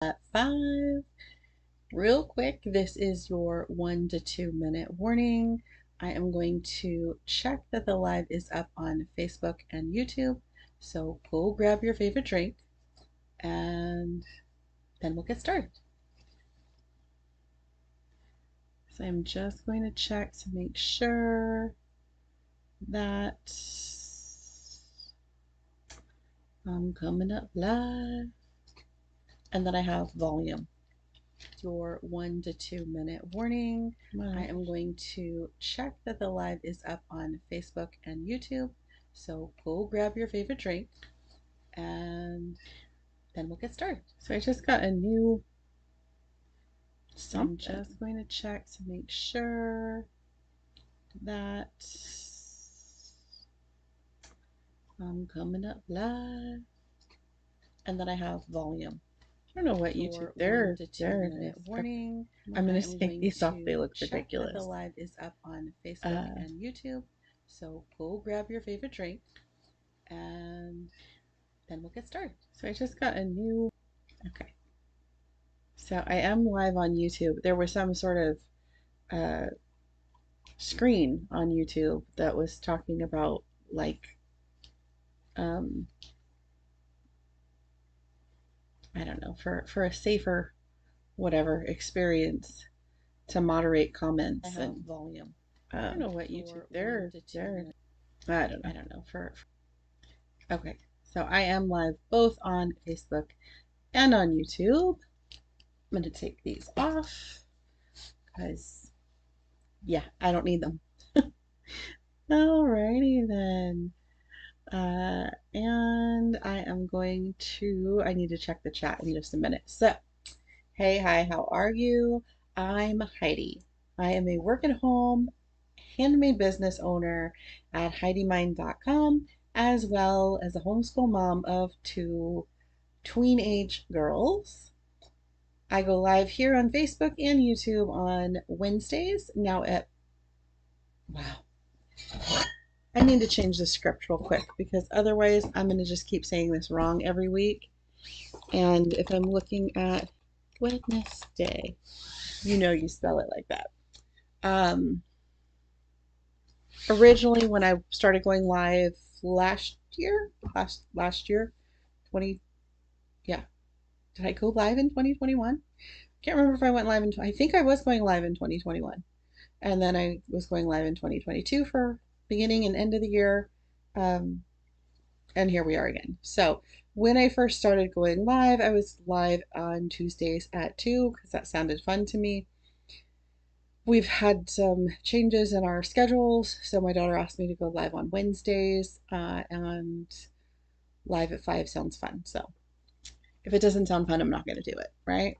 at 5. Real quick, this is your 1 to 2 minute warning. I am going to check that the live is up on Facebook and YouTube. So go grab your favorite drink and then we'll get started. So I'm just going to check to make sure that I'm coming up live and that I have volume. Your 1 to 2 minute warning. I am going to check that the live is up on Facebook and YouTube. So go grab your favorite drink and then we'll get started. So I just got a new something. I'm just going to check to make sure that I'm coming up live and that I have volume. I don't know what YouTube. There it is. Warning. I'm going to take these off. They look ridiculous. The live is up on Facebook and YouTube. So go grab your favorite drink and then we'll get started. So I just got a new. Okay. So I am live on YouTube. There was some sort of screen on YouTube that was talking about like I don't know, for a safer whatever experience to moderate comments and volume. I don't know what YouTube. There. I don't know. Okay. So I am live both on Facebook and on YouTube. I'm going to take these off because, yeah, I don't need them. Alrighty then. And I am going to, I need to check the chat in just a minute. So, hey, hi, how are you? I'm Heidi. I am a work at home handmade business owner at HeidiMind.com, as well as a homeschool mom of 2 tween-age girls. I go live here on Facebook and YouTube on Wednesdays. Now wow. I need to change the script real quick because otherwise I'm going to just keep saying this wrong every week. And if I'm looking at Wednesday, you spell it like that. Originally, when I started going live last year, 20, yeah. Did I go live in 2021? Can't remember if I went live I think I was going live in 2021. And then I was going live in 2022 for beginning and end of the year. And here we are again. So when I first started going live, I was live on Tuesdays at 2 because that sounded fun to me. We've had some changes in our schedules, so my daughter asked me to go live on Wednesdays, and live at 5 sounds fun. So if it doesn't sound fun, I'm not going to do it, right?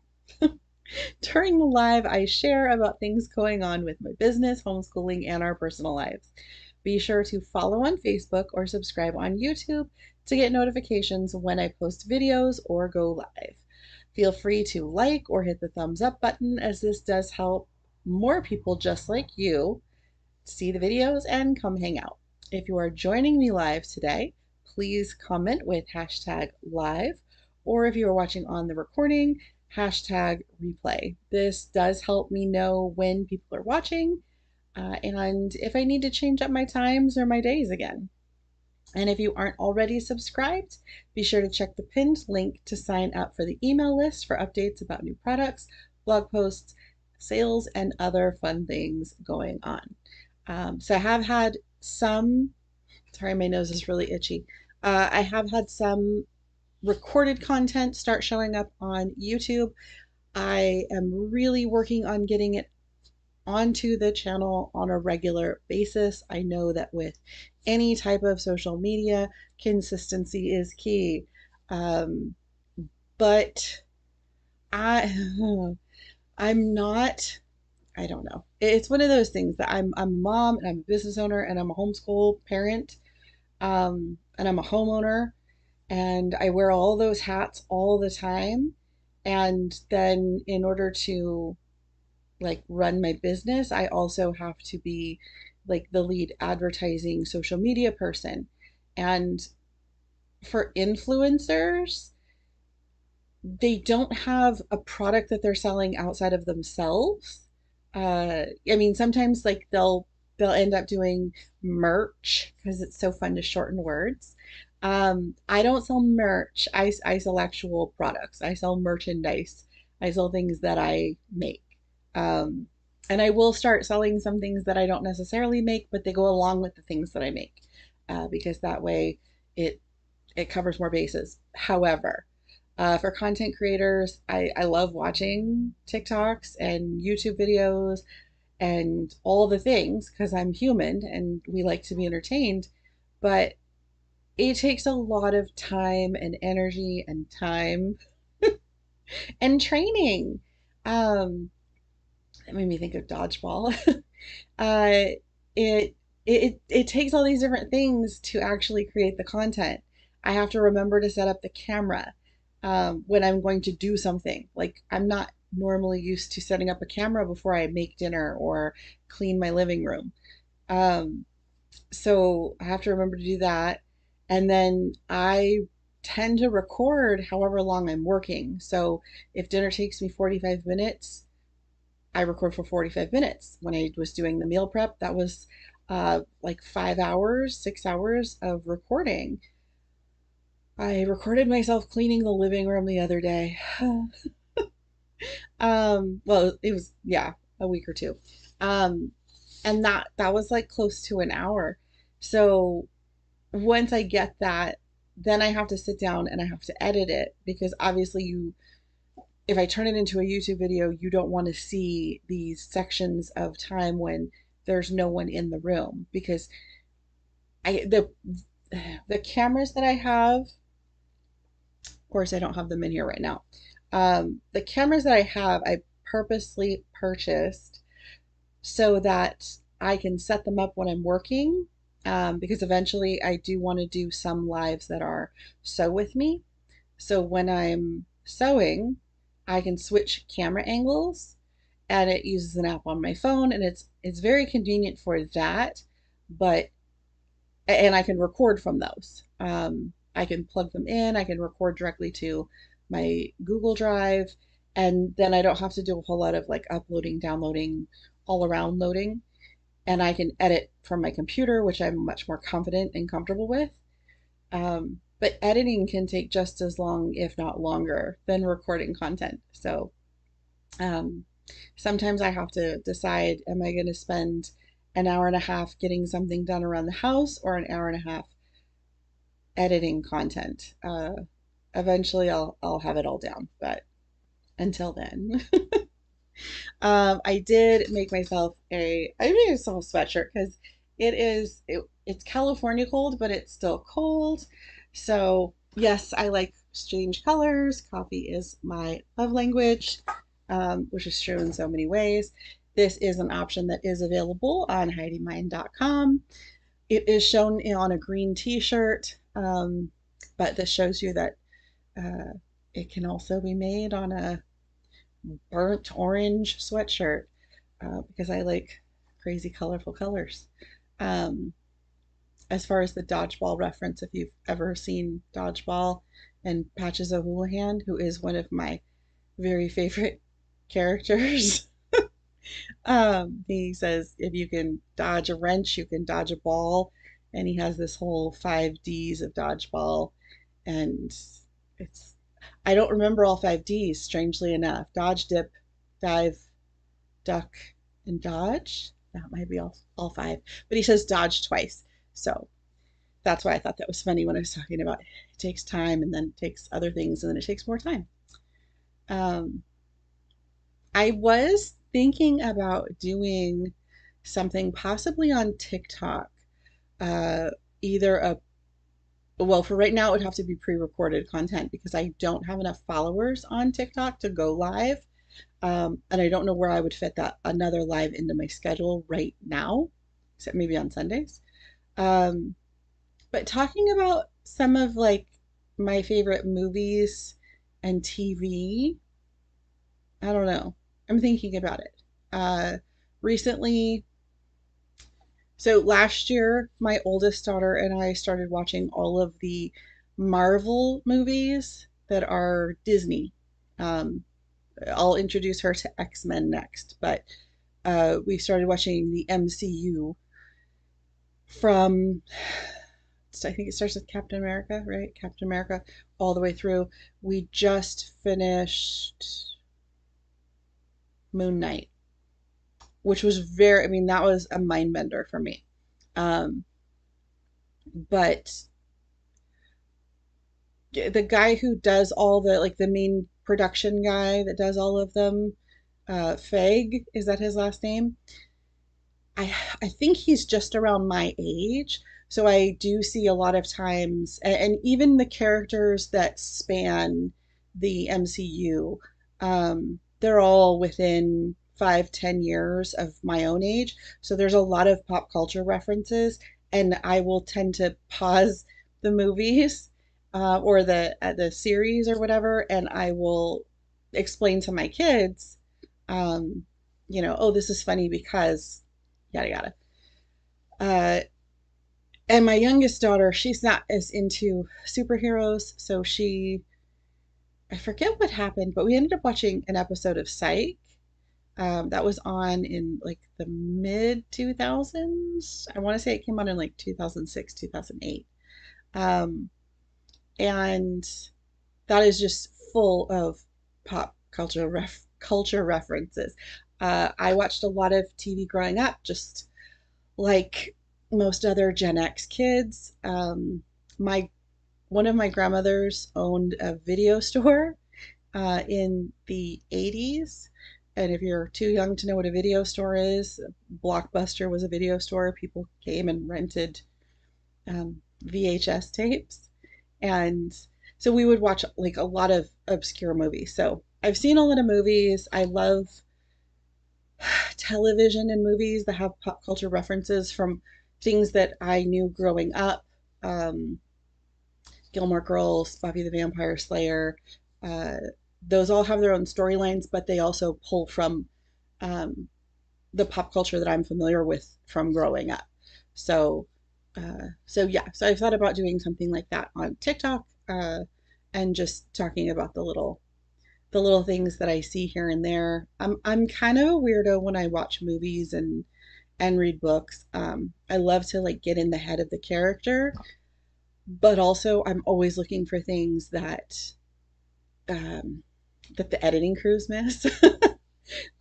During the live, I share about things going on with my business, homeschooling, and our personal lives. Be sure to follow on Facebook or subscribe on YouTube to get notifications when I post videos or go live. Feel free to like or hit the thumbs up button, as this does help more people just like you see the videos and come hang out. If you are joining me live today, please comment with #live, or if you are watching on the recording, #replay. This does help me know when people are watching and if I need to change up my times or my days again. And if you aren't already subscribed, be sure to check the pinned link to sign up for the email list for updates about new products, blog posts, sales, and other fun things going on. So I have had some, sorry, my nose is really itchy. I have had some recorded content start showing up on YouTube. I am really working on getting it onto the channel on a regular basis. I know that with any type of social media, consistency is key. But I'm not, I don't know. It's one of those things that I'm a mom and I'm a business owner and I'm a homeschool parent, and I'm a homeowner, and I wear all those hats all the time. And then in order to like run my business, I also have to be like the lead advertising social media person. And for influencers, they don't have a product that they're selling outside of themselves. I mean, sometimes like they'll end up doing merch because it's so fun to shorten words. I don't sell merch. I sell actual products. I sell merchandise. I sell things that I make. Um, and I will start selling some things that I don't necessarily make, but they go along with the things that I make, because that way it it covers more bases. However, for content creators, I love watching TikToks and YouTube videos and all the things because I'm human and we like to be entertained. But it takes a lot of time and energy and time and training. Um, that made me think of dodgeball. uh, it it takes all these different things to actually create the content. I have to remember to set up the camera when I'm going to do something. Like I'm not normally used to setting up a camera before I make dinner or clean my living room. Um, so I have to remember to do that. And then I tend to record however long I'm working. So if dinner takes me 45 minutes, I record for 45 minutes. When I was doing the meal prep, that was like 5 hours, 6 hours of recording. I recorded myself cleaning the living room the other day. Well, it was, yeah, a week or two. Um, and that was like close to an hour. So once I get that, then I have to sit down and I have to edit it because obviously if I turn it into a YouTube video, you don't want to see these sections of time when there's no one in the room because I the cameras that I have, of course, I don't have them in here right now. The cameras that I have, I purposely purchased so that I can set them up when I'm working. Because eventually I do want to do some lives that are sew with me. So when I'm sewing, I can switch camera angles and it uses an app on my phone and it's very convenient for that, but and I can record from those. I can plug them in, I can record directly to my Google Drive, and then I don't have to do a whole lot of like uploading, downloading, all around loading. And I can edit from my computer, which I'm much more confident and comfortable with. But editing can take just as long, if not longer, than recording content. So um, sometimes I have to decide, am I going to spend an hour and a half getting something done around the house or an hour and a half editing content? Eventually I'll have it all down, but until then. I did make myself I made myself a sweatshirt because it's California cold, but it's still cold. So yes, I like strange colors. Coffee is my love language, which is true in so many ways. This is an option that is available on HeidiMind.com. It is shown on a green t-shirt, but this shows you that uh, it can also be made on a burnt orange sweatshirt because I like crazy colorful colors. Um, as far as the dodgeball reference, if you've ever seen Dodgeball and Patches O'Houlihan, who is one of my very favorite characters, he says if you can dodge a wrench, you can dodge a ball, and he has this whole 5 Ds of dodgeball, and it's I don't remember all 5 Ds, strangely enough. Dodge, dip, dive, duck, and dodge. That might be all five. But he says dodge twice. So that's why I thought that was funny when I was talking about it takes time and then it takes other things and then it takes more time. Um, I was thinking about doing something possibly on TikTok. Uh, either well, for right now, it would have to be pre recorded content because I don't have enough followers on TikTok to go live. And I don't know where I would fit that another live into my schedule right now, except maybe on Sundays. Um, but talking about some of like my favorite movies and TV, I don't know. I'm thinking about it. Recently, so last year, my oldest daughter and I started watching all of the Marvel movies that are Disney. Um, I'll introduce her to X-Men next, but we started watching the MCU from, I think it starts with Captain America, right? Captain America all the way through. We just finished Moon Knight, which was very, I mean, that was a mind bender for me. Um, but the guy who does all the, like the main production guy that does all of them, Feig, is that his last name? I think he's just around my age. So I do see a lot of times, and even the characters that span the MCU, they're all within 5, 10 years of my own age. So there's a lot of pop culture references, and I will tend to pause the movies, or the series or whatever, and I will explain to my kids, um, oh, this is funny because yada yada. Uh, and my youngest daughter, she's not as into superheroes, so I forget what happened, but we ended up watching an episode of Psych. That was on in like the mid 2000s. I want to say it came on in like 2006, 2008. Um, and that is just full of pop culture references. I watched a lot of TV growing up, just like most other Gen X kids. My One of my grandmothers owned a video store in the 80s. And if you're too young to know what a video store is, Blockbuster was a video store. People came and rented VHS tapes. And so we would watch like a lot of obscure movies. So I've seen a lot of movies. I love television and movies that have pop culture references from things that I knew growing up. Um, Gilmore Girls, Buffy the Vampire Slayer, uh, those all have their own storylines, but they also pull from um, the pop culture that I'm familiar with from growing up. So, so yeah, so I've thought about doing something like that on TikTok, and just talking about the little things that I see here and there. I'm kind of a weirdo when I watch movies and read books. I love to like get in the head of the character, but also I'm always looking for things um, that the editing crews miss.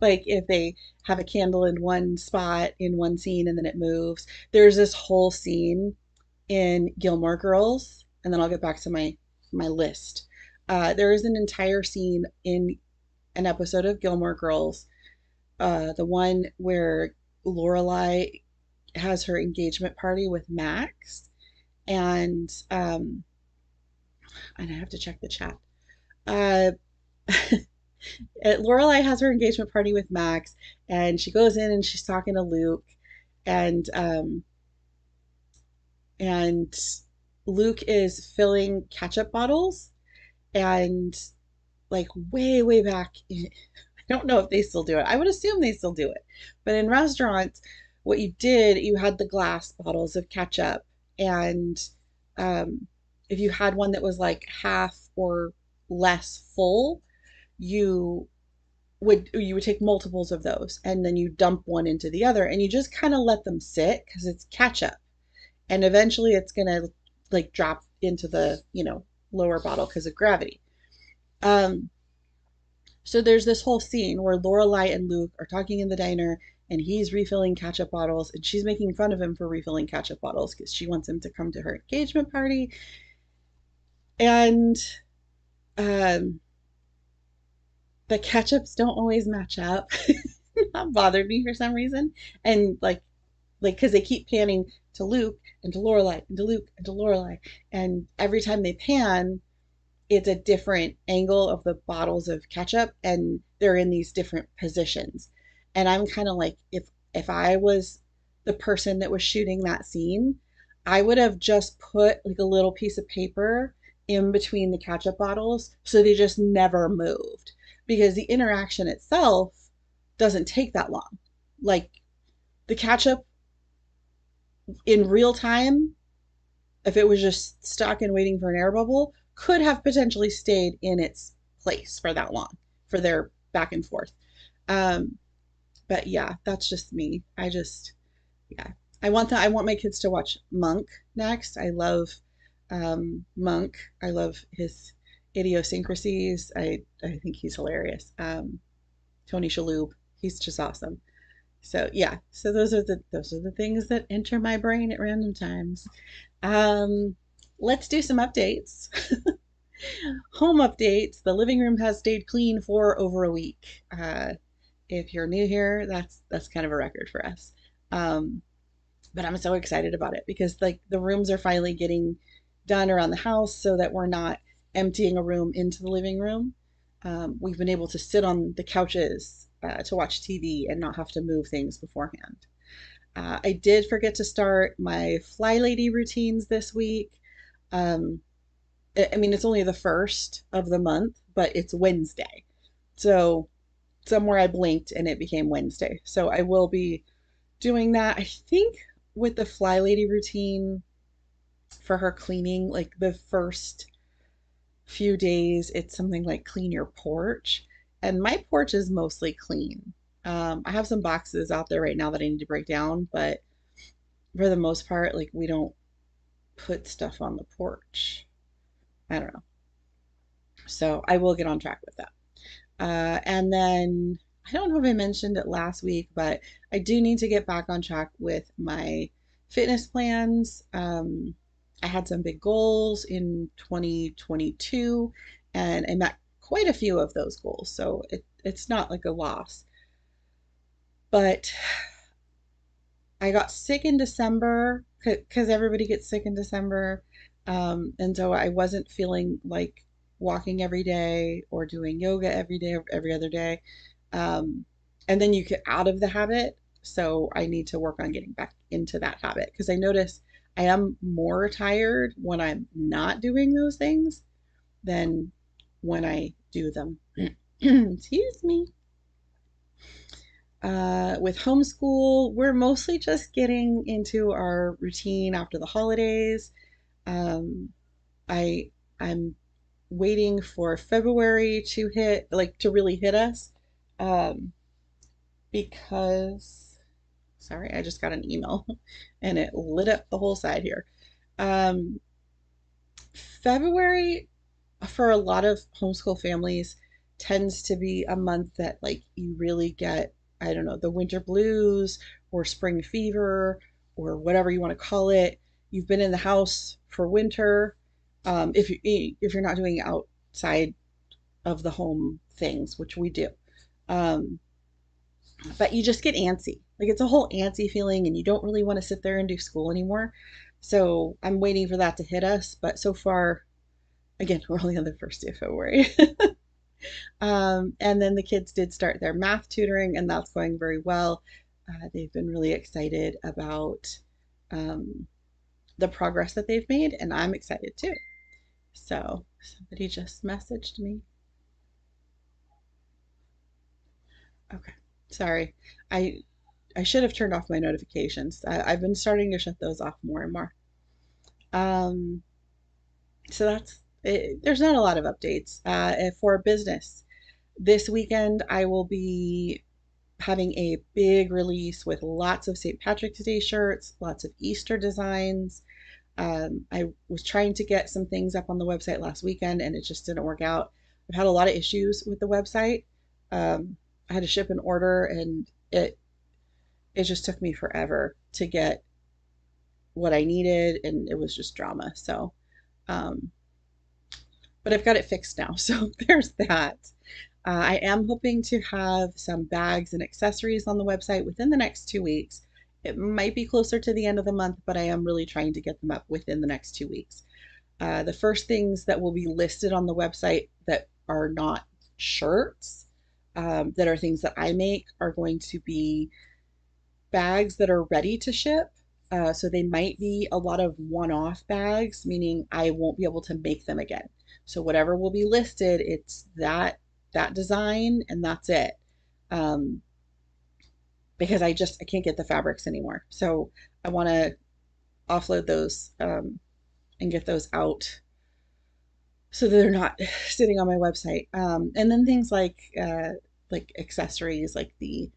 Like if they have a candle in one spot in one scene and then it moves. There's this whole scene in Gilmore Girls, and then I'll get back to my list. There is an entire scene in an episode of Gilmore Girls, the one where Lorelai has her engagement party with Max, and I have to check the chat. Uh, Lorelai has her engagement party with Max, and she goes in and she's talking to Luke, and and Luke is filling ketchup bottles, and like way way back I don't know if they still do it. I would assume they still do it. But in restaurants, what you did, you had the glass bottles of ketchup, and um, if you had one that was like half or less full, you you would take multiples of those, and then you dump one into the other, and you just kind of let them sit because it's ketchup, and eventually it's gonna like drop into the lower bottle because of gravity. Um, So there's this whole scene where Lorelai and Luke are talking in the diner, and he's refilling ketchup bottles, and she's making fun of him for refilling ketchup bottles because she wants him to come to her engagement party. And um, the ketchups don't always match up. That bothered me for some reason. And like because they keep panning to Luke and to Lorelai and to Luke and to Lorelai, and every time they pan, it's a different angle of the bottles of ketchup, and they're in these different positions. And I'm kind of like, if I was the person that was shooting that scene, I would have just put like a little piece of paper in between the ketchup bottles so they just never moved, because the interaction itself doesn't take that long. Like the ketchup in real time, if it was just stuck and waiting for an air bubble, could have potentially stayed in its place for that long for their back and forth. Um, but yeah, that's just me. Yeah, I want my kids to watch Monk next. I love Monk. I love his idiosyncrasies. I think he's hilarious. Tony Shalhoub, he's just awesome. So yeah, so those are the things that enter my brain at random times. Um, let's do some updates. Home updates. The living room has stayed clean for over a week. If you're new here, that's kind of a record for us. Um, but I'm so excited about it because like the rooms are finally getting done around the house so that we're not emptying a room into the living room. We've been able to sit on the couches to watch TV and not have to move things beforehand. I did forget to start my Fly Lady routines this week. Um, I mean, it's only the first of the month, but it's Wednesday. So somewhere I blinked and it became Wednesday. So I will be doing that. I think with the Fly Lady routine for her cleaning, like the first few days, it's something like clean your porch. And my porch is mostly clean. I have some boxes out there right now that I need to break down, but for the most part, like we don't put stuff on the porch. I don't know. So I will get on track with that. And then I don't know if I mentioned it last week, but I do need to get back on track with my fitness plans. I had some big goals in 2022, and I met quite a few of those goals. So it's not like a loss. But I got sick in December because everybody gets sick in December. And so I wasn't feeling like walking every day or doing yoga every day or every other day. Um, and then you get out of the habit. So I need to work on getting back into that habit because I notice I am more tired when I'm not doing those things than when I do them. Excuse me. With homeschool, we're mostly just getting into our routine after the holidays. Um, I I'm waiting for February to hit, like to really hit us, um, because sorry, I just got an email and it lit up the whole side here. Um, February for a lot of homeschool families tends to be a month that like you really get, I don't know, the winter blues or spring fever or whatever you want to call it. You've been in the house for winter. If you're not doing outside of the home things, which we do. Um, but you just get antsy. Like it's a whole antsy feeling and you don't really want to sit there and do school anymore. So I'm waiting for that to hit us, but so far again, we're only on the first day of February. And then the kids did start their math tutoring, and that's going very well. They've been really excited about um, the progress that they've made, and I'm excited too. So somebody just messaged me. Okay, sorry. I I should have turned off my notifications. I've been starting to shut those off more and more. Um, so that's it. There's not a lot of updates for business. This weekend, I will be having a big release with lots of St. Patrick's Day shirts, lots of Easter designs. I was trying to get some things up on the website last weekend and it just didn't work out. I've had a lot of issues with the website. I had to ship an order and it just took me forever to get what I needed and it was just drama. So, um, but I've got it fixed now. So there's that. I am hoping to have some bags and accessories on the website within the next 2 weeks. It might be closer to the end of the month, but I am really trying to get them up within the next 2 weeks. The first things that will be listed on the website that are not shirts, that are things that I make, are going to be bags that are ready to ship. So they might be a lot of one-off bags, meaning I won't be able to make them again. So whatever will be listed, it's that design and that's it. Um, because I can't get the fabrics anymore. So I want to offload those and get those out so they're not sitting on my website. And then things like accessories, like the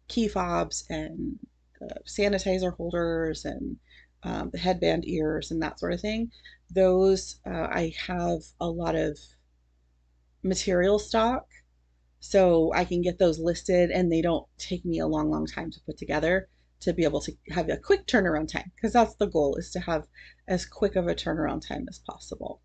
key fobs and the sanitizer holders and the headband ears and that sort of thing. Those I have a lot of material stock, so I can get those listed and they don't take me a long, long time to put together to be able to have a quick turnaround time because that's the goal is to have as quick of a turnaround time as possible.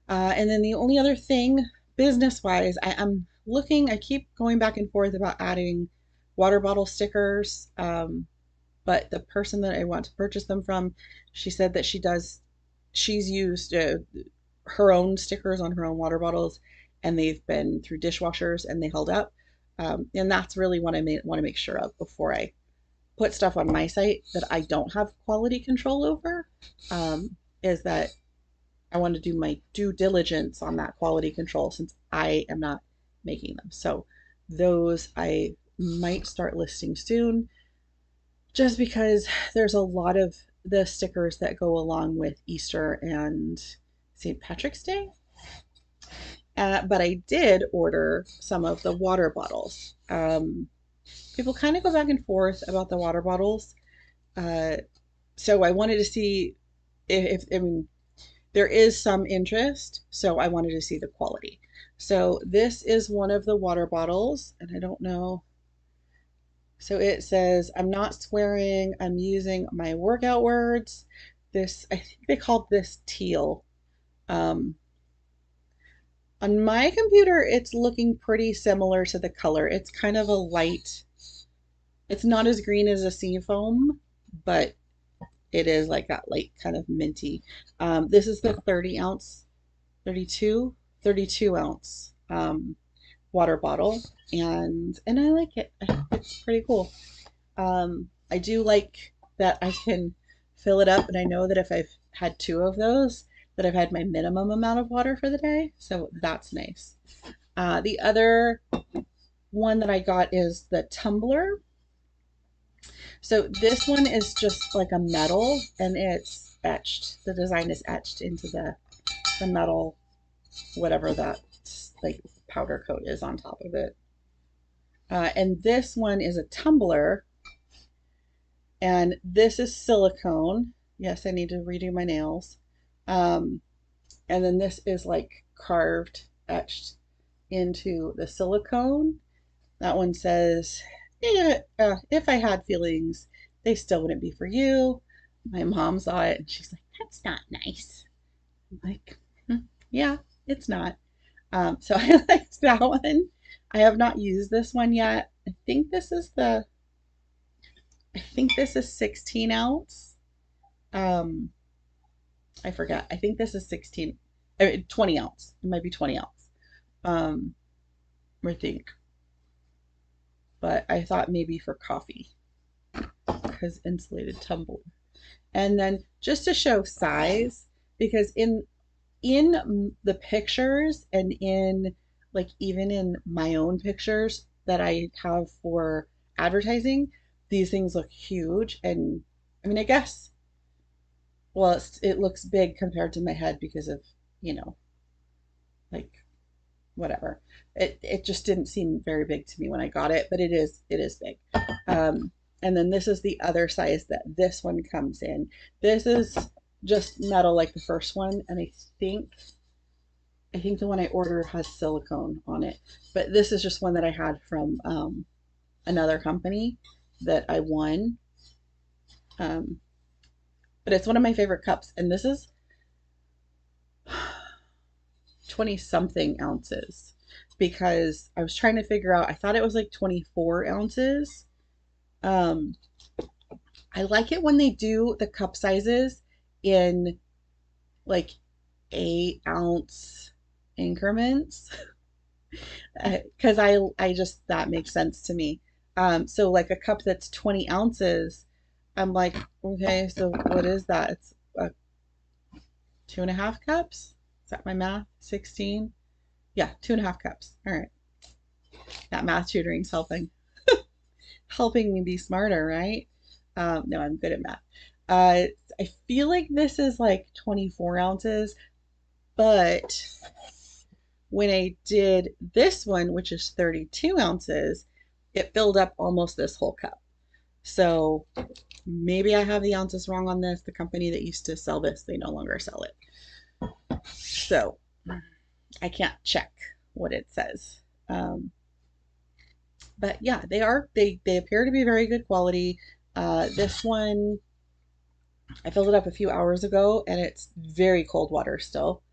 And then the only other thing business wise, I'm looking, I keep going back and forth about adding water bottle stickers. But the person that I want to purchase them from, she said that she's used her own stickers on her own water bottles and they've been through dishwashers and they held up. And that's really what I want to make sure of before I put stuff on my site that I don't have quality control over. Is that I want to do my due diligence on that quality control since I am not making them. So those I might start listing soon just because there's a lot of the stickers that go along with Easter and St. Patrick's Day. But I did order some of the water bottles. People kind of go back and forth about the water bottles. Uh, so I wanted to see I mean, there is some interest, so I wanted to see the quality. So this is one of the water bottles, and I don't know. So it says, I'm not swearing, I'm using my workout words. This, I think they called this teal. Um, on my computer, it's looking pretty similar to the color. It's kind of a light, it's not as green as a sea foam, but it is like that light kind of minty. This is the 30 ounce 32 32 ounce water bottle and I like it. It's pretty cool. I do like that I can fill it up and I know that if I've had two of those that I've had my minimum amount of water for the day, so that's nice. The other one that I got is the tumbler. So this one is just like a metal and it's etched, the design is etched into the metal, whatever that like powder coat is on top of it. And this one is a tumbler, and this is silicone. Yes, I need to redo my nails. Um, and then this is like carved, etched into the silicone. That one says, yeah, if I had feelings, they still wouldn't be for you. My mom saw it and she's like, that's not nice. I'm like, yeah, it's not. So I liked that one. I have not used this one yet. I think this is 16 ounce. Um, I forget. I think this is 16, 20 ounce. It might be 20 ounce. Um, I think. But I thought maybe for coffee because insulated tumbler. And then just to show size, because in the pictures and in like even in my own pictures that I have for advertising, these things look huge. And I mean, I guess, well, it looks big compared to my head because of, you know, like whatever. It just didn't seem very big to me when I got it, but it is big. Um, and then this is the other size that this one comes in. This is just metal like the first one, and I think the one I ordered has silicone on it, but this is just one that I had from another company that I won. Um, but it's one of my favorite cups, and this is 20 something ounces because I was trying to figure out, I thought it was like 24 ounces. Um, I like it when they do the cup sizes in like 8 ounce increments because I just that makes sense to me. So like a cup that's 20 ounces, I'm like, okay, so what is that? It's 2.5 cups. Is that my math? 16? Yeah, 2.5 cups. All right. That math tutoring's helping me be smarter, right? No, I'm good at math. I feel like this is like 24 ounces, But when I did this one, which is 32 ounces, it filled up almost this whole cup. So maybe I have the ounces wrong on this. The company that used to sell this, they no longer sell it. So I can't check what it says. But yeah, they appear to be very good quality. This one, I filled it up a few hours ago and it's very cold water still.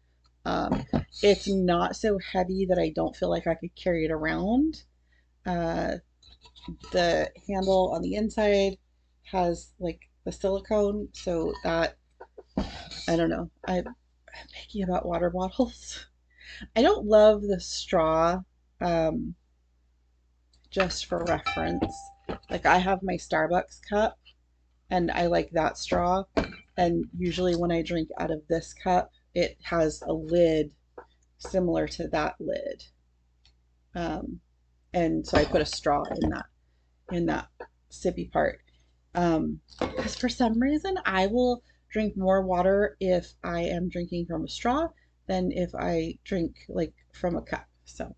Um, it's not so heavy that I don't feel like I could carry it around. Uh, the handle on the inside has like the silicone, so that I don't know. I'm picky about water bottles. I don't love the straw. Um, just for reference, like I have my Starbucks cup and I like that straw. And usually when I drink out of this cup, it has a lid similar to that lid. And so I put a straw in that sippy part. Because for some reason I will drink more water if I am drinking from a straw than if I drink like from a cup. So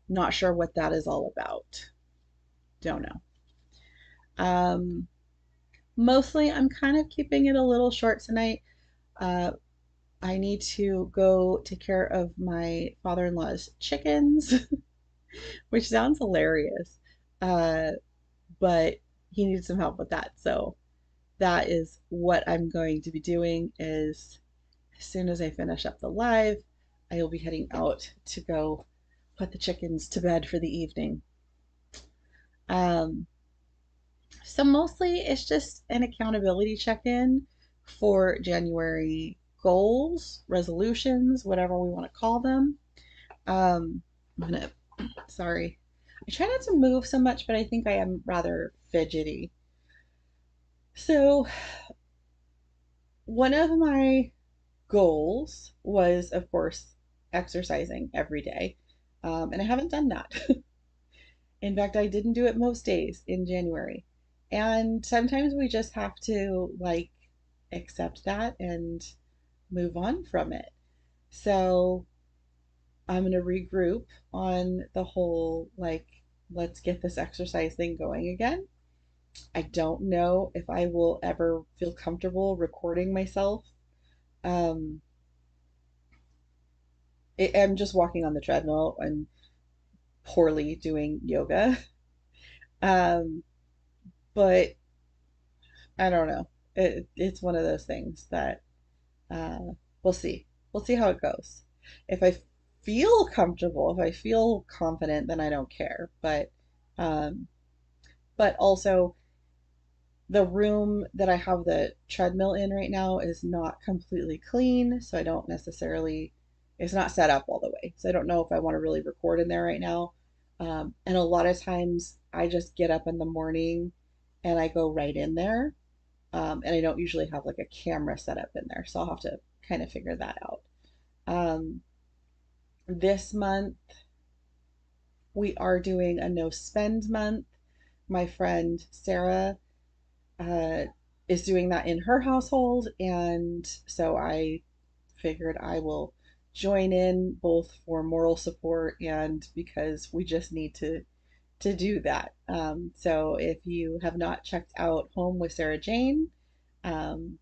not sure what that is all about. Don't know. Um, Mostly I'm kind of keeping it a little short tonight. Uh, I need to go take care of my father-in-law's chickens, which sounds hilarious. Uh, but he needs some help with that. So that is what I'm going to be doing is as soon as I finish up the live, I will be heading out to go put the chickens to bed for the evening. Um, so mostly it's just an accountability check-in for January goals, resolutions, whatever we want to call them. I'm gonna, sorry. I try not to move so much, but I think I am rather fidgety. So one of my goals was, of course, exercising every day. And I haven't done that. In fact, I didn't do it most days in January. And sometimes we just have to like accept that and move on from it. So I'm going to regroup on the whole like, let's get this exercise thing going again. I don't know if I will ever feel comfortable recording myself. Um, I'm just walking on the treadmill and poorly doing yoga. Um, but I don't know. It's one of those things that uh, we'll see. We'll see how it goes. If I feel comfortable, if I feel confident, then I don't care. Um, but also the room that I have the treadmill in right now is not completely clean, so I don't necessarily, it's not set up all the way. So I don't know if I want to really record in there right now. And a lot of times I just get up in the morning and I go right in there. And I don't usually have like a camera set up in there, so I'll have to kind of figure that out. Um, this month we are doing a no spend month. My friend Sarah uh, is doing that in her household, and so I figured I will join in both for moral support and because we just need to do that. So if you have not checked out Home with Sarah Jane, um,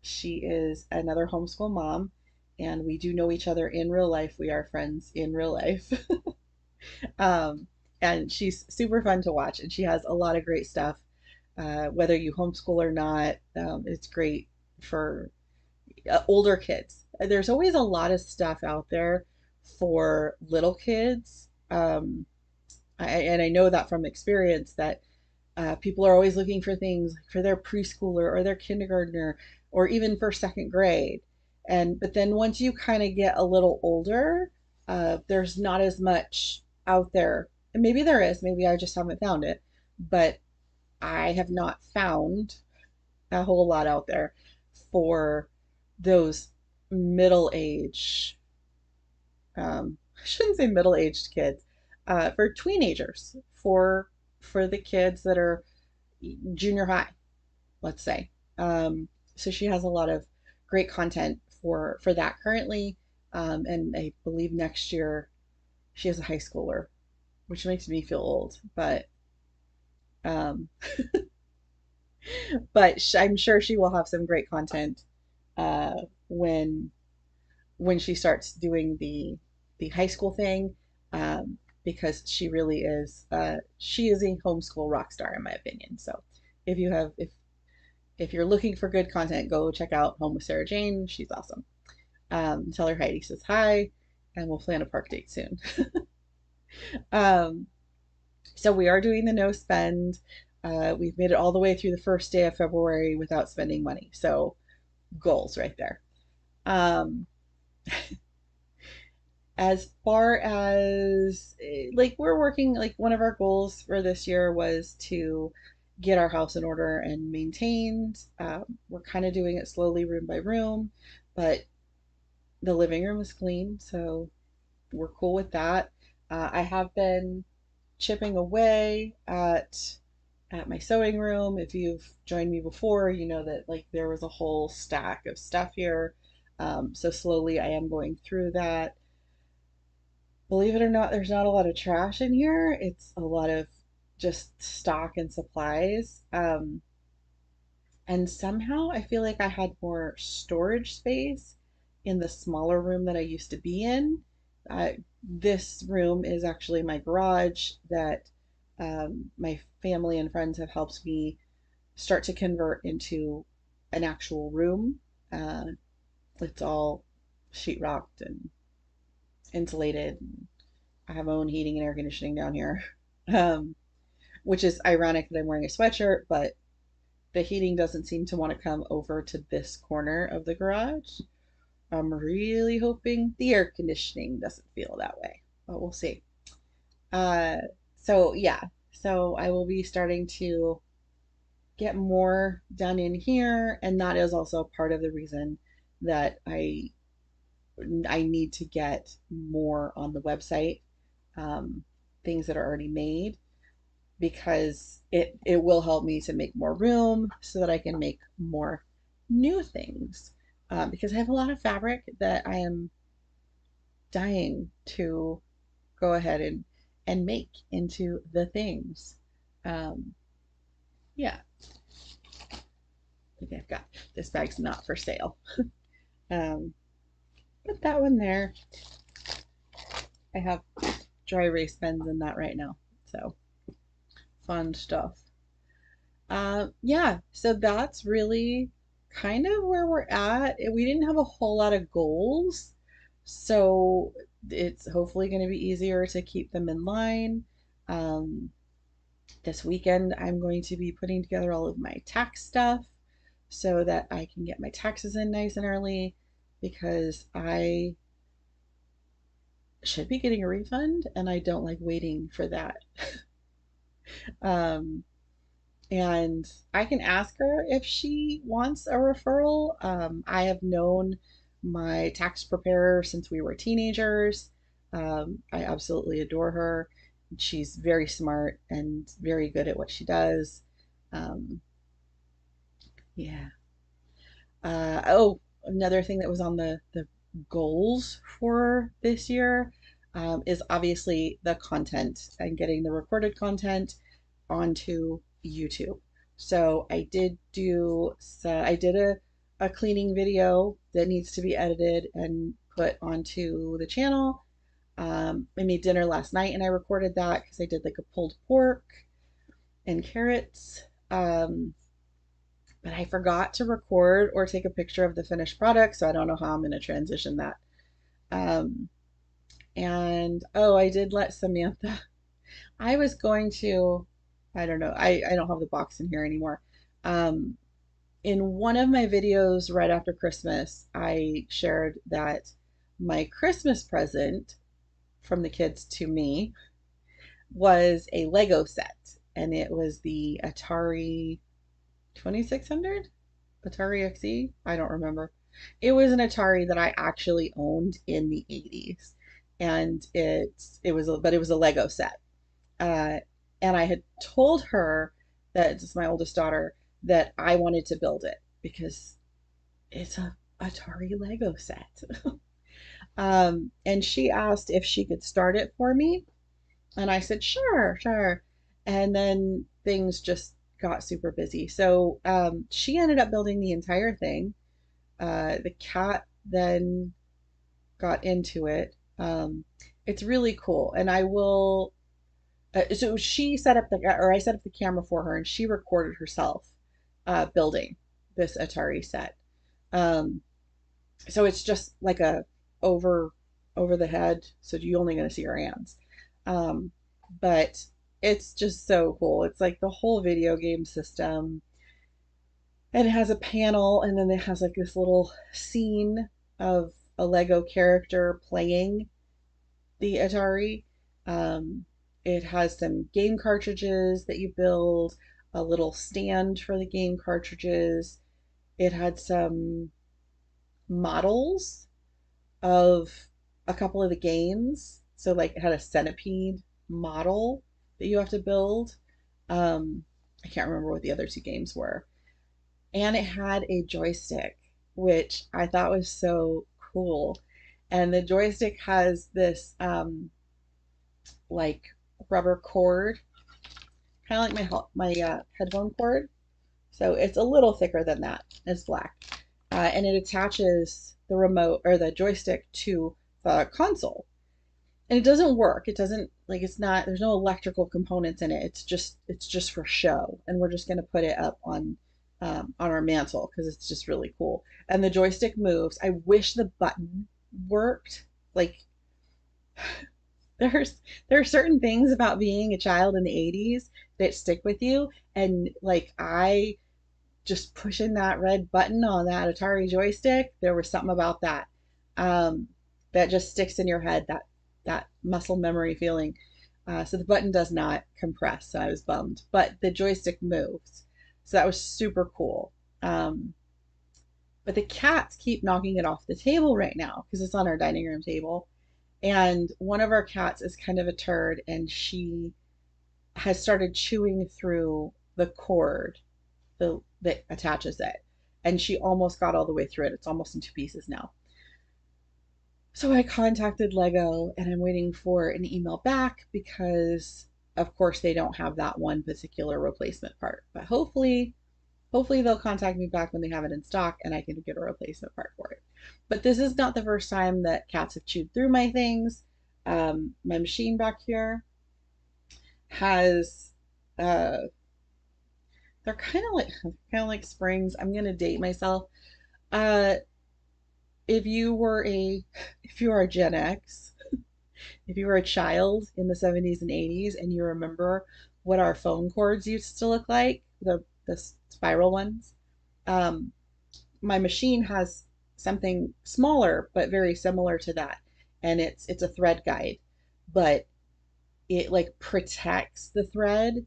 she is another homeschool mom, and we do know each other in real life. We are friends in real life. um, and she's super fun to watch, and she has a lot of great stuff. Whether you homeschool or not, it's great for older kids. There's always a lot of stuff out there for little kids. And I know that from experience that people are always looking for things for their preschooler or their kindergartner or even for second grade. And but then once you kind of get a little older, there's not as much out there. And maybe there is, maybe I just haven't found it, but I have not found a whole lot out there for those middle age, I shouldn't say middle-aged kids, for tweenagers, for the kids that are junior high, let's say. So she has a lot of great content for that currently. And I believe next year she has a high schooler, which makes me feel old, um, but I'm sure she will have some great content uh, when she starts doing the high school thing, because she is a homeschool rock star in my opinion. So if you're looking for good content, go check out Home with Sarah Jane. She's awesome. Tell her Heidi says hi, and we'll plan a park date soon. Um, so we are doing the no spend. We've made it all the way through the first day of February without spending money. So goals right there. Um, as far as like we're working, like one of our goals for this year was to get our house in order and maintained. We're kind of doing it slowly, room by room, but the living room is clean, so we're cool with that. I have been chipping away at my sewing room. If you've joined me before, you know that like there was a whole stack of stuff here. So slowly I am going through that. Believe it or not, there's not a lot of trash in here. It's a lot of just stock and supplies. And somehow I feel like I had more storage space in the smaller room that I used to be in. This room is actually my garage that my family and friends have helped me start to convert into an actual room. Uh, it's all sheetrocked and insulated. I have my own heating and air conditioning down here, um, which is ironic that I'm wearing a sweatshirt, but the heating doesn't seem to want to come over to this corner of the garage. I'm really hoping the air conditioning doesn't feel that way, but we'll see. Uh, so yeah, so I will be starting to get more done in here, and that is also part of the reason that I need to get more on the website, um, things that are already made, because it will help me to make more room so that I can make more new things. Because I have a lot of fabric that I am dying to go ahead and make into the things. Um, yeah, I think I've got this bag's not for sale. Um, Put that one there. I have dry erase pens in that right now. So fun stuff. Yeah, so that's really kind of where we're at. We didn't have a whole lot of goals, so it's hopefully going to be easier to keep them in line. Um, this weekend, I'm going to be putting together all of my tax stuff so that I can get my taxes in nice and early, because I should be getting a refund and I don't like waiting for that. Um, and I can ask her if she wants a referral. I have known my tax preparer since we were teenagers. I absolutely adore her. She's very smart and very good at what she does. Um, yeah. Oh, another thing that was on the goals for this year, is obviously the content and getting the recorded content onto YouTube. So I did a cleaning video that needs to be edited and put onto the channel. I made dinner last night and I recorded that because I did like a pulled pork and carrots. But I forgot to record or take a picture of the finished product, so I don't know how I'm going to transition that. Um, and oh, I did let Samantha. I was going to, I don't know, I don't have the box in here anymore. Um, in one of my videos right after Christmas, I shared that my Christmas present from the kids to me was a Lego set, and it was the Atari 2600, Atari XE. I don't remember. It was an Atari that I actually owned in the 80s, and it was a Lego set. Uh, and I had told her, that it's my oldest daughter, that I wanted to build it because it's a Atari Lego set. And she asked if she could start it for me. And I said, sure, sure. And then things just got super busy. So she ended up building the entire thing. The cat then got into it. It's really cool. And I will, so she set up the, or I set up the camera for her and she recorded herself building this Atari set. Um, so it's just like a over over the head, so you only going to see her hands. Um, but it's just so cool. It's like the whole video game system, and it has a panel, and then it has like this little scene of a Lego character playing the Atari. Um, it has some game cartridges that you build, a little stand for the game cartridges. It had some models of a couple of the games. So like it had a centipede model that you have to build. Um, I can't remember what the other two games were. And it had a joystick, which I thought was so cool. And the joystick has this like rubber cord, kind of like my headphone cord. So it's a little thicker than that. It's black, and it attaches the remote or the joystick to the console. And it doesn't work. It doesn't like it's not. There's no electrical components in it. It's just for show, and we're just gonna put it up on our mantle because it's just really cool. And the joystick moves. I wish the button worked. Like there's there are certain things about being a child in the 80s that stick with you, and like I just pushing that red button on that Atari joystick, there was something about that um, that just sticks in your head, that muscle memory feeling. So the button does not compress, so I was bummed, but the joystick moves, so that was super cool. Um, but the cats keep knocking it off the table right now because it's on our dining room table, and one of our cats is kind of a turd, and she has started chewing through the cord that attaches it. And she almost got all the way through it. It's almost in two pieces now. So I contacted Lego and I'm waiting for an email back because of course they don't have that one particular replacement part. But hopefully they'll contact me back when they have it in stock and I can get a replacement part for it. But this is not the first time that cats have chewed through my things. My machine back here has uh, they're kind of like springs. I'm gonna date myself. Uh, if you were a if you are a Gen X, if you were a child in the 70s and 80s and you remember what our phone cords used to look like, the spiral ones, um, my machine has something smaller but very similar to that, and it's a thread guide, but it like protects the thread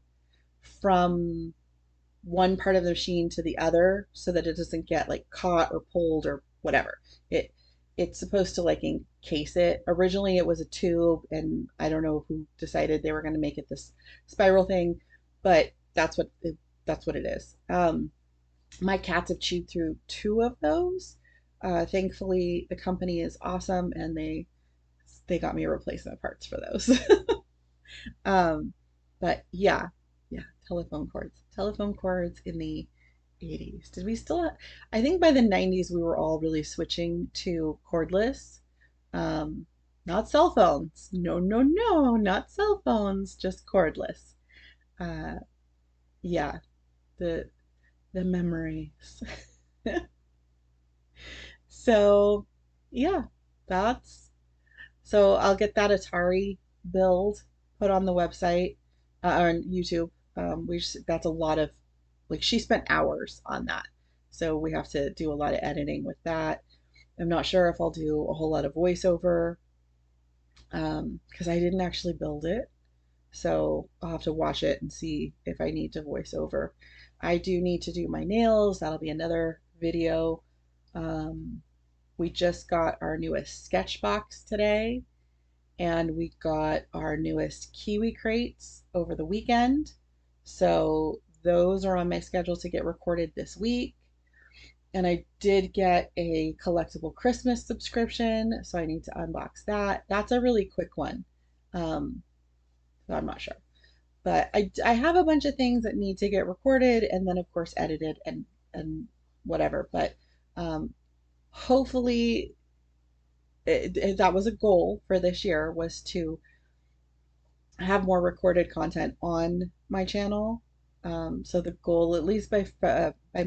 from one part of the machine to the other so that it doesn't get like caught or pulled or whatever. It it's supposed to like encase it. Originally it was a tube and I don't know who decided they were going to make it this spiral thing, but that's what it is. My cats have chewed through two of those. Thankfully the company is awesome and they got me replacement parts for those. Um, but yeah, telephone cords in the 80s. Did we still have, I think by the 90s we were all really switching to cordless. Um, not cell phones. No, no, no, not cell phones, just cordless. Uh, yeah, the the memories. So, yeah, that's so I'll get that Atari build put on the website on YouTube. That's a lot of like she spent hours on that, so we have to do a lot of editing with that. I'm not sure if I'll do a whole lot of voiceover because I didn't actually build it, so I'll have to watch it and see if I need to voice over. I do need to do my nails. That'll be another video. Um, we just got our newest sketch box today and we got our newest kiwi crates over the weekend. So those are on my schedule to get recorded this week. And I did get a collectible Christmas subscription, so I need to unbox that. That's a really quick one. Um, so I'm not sure. But I have a bunch of things that need to get recorded and then of course edited and whatever. But um, hopefully that was a goal for this year, was to have more recorded content on my channel. So the goal, at least by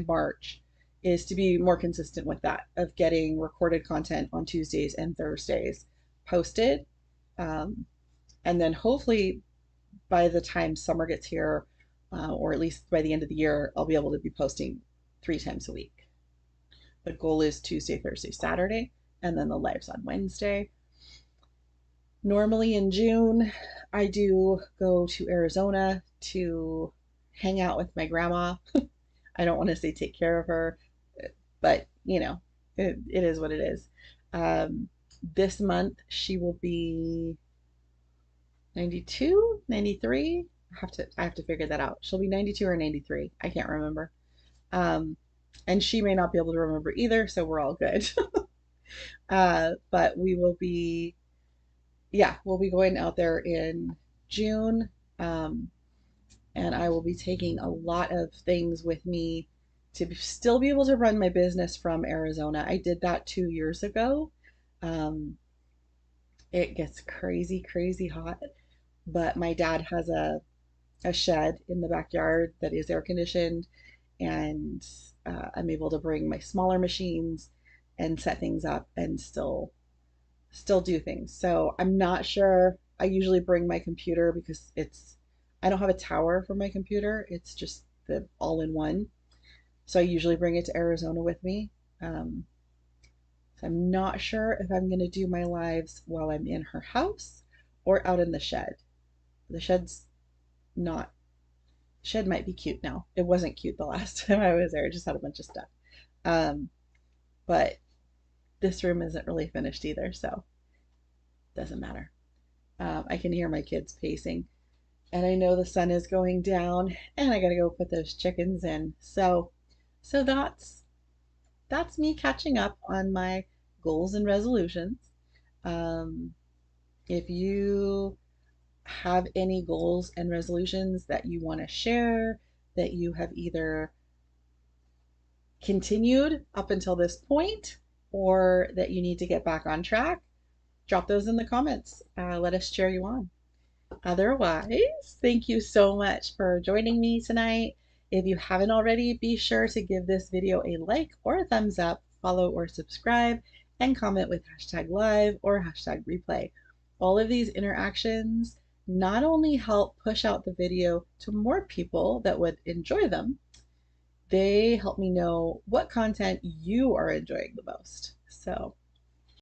March, is to be more consistent with that, of getting recorded content on Tuesdays and Thursdays posted. Um, and then hopefully by the time summer gets here, or at least by the end of the year, I'll be able to be posting 3 times a week. The goal is Tuesday, Thursday, Saturday, and then the lives on Wednesday. Normally in June, I do go to Arizona to hang out with my grandma. I don't want to say take care of her, but it is what it is. Um, this month she will be 92, 93. I have to figure that out. She'll be 92 or 93. I can't remember. Um, and she may not be able to remember either, so we're all good. But we'll be going out there in June. Um, and I will be taking a lot of things with me to still be able to run my business from Arizona. I did that 2 years ago. Um, it gets crazy, crazy hot, but my dad has a shed in the backyard that is air conditioned, and I'm able to bring my smaller machines and set things up and still do things. So I'm not sure. I usually bring my computer because I don't have a tower for my computer. It's just the all-in-one. So I usually bring it to Arizona with me. Um, so I'm not sure if I'm going to do my lives while I'm in her house or out in the shed. The shed's not Shed might be cute now. It wasn't cute the last time I was there. It just had a bunch of stuff. Um, but this room isn't really finished either, so it doesn't matter. I can hear my kids pacing, and I know the sun is going down, and I gotta go put those chickens in. So that's me catching up on my goals and resolutions. Um, if you have any goals and resolutions that you want to share, that you have either continued up until this point or that you need to get back on track, drop those in the comments. Let us cheer you on. Otherwise, thank you so much for joining me tonight. If you haven't already, be sure to give this video a like or a thumbs up, follow or subscribe, and comment with #live or #replay. All of these interactions not only help push out the video to more people that would enjoy them, they help me know what content you are enjoying the most. So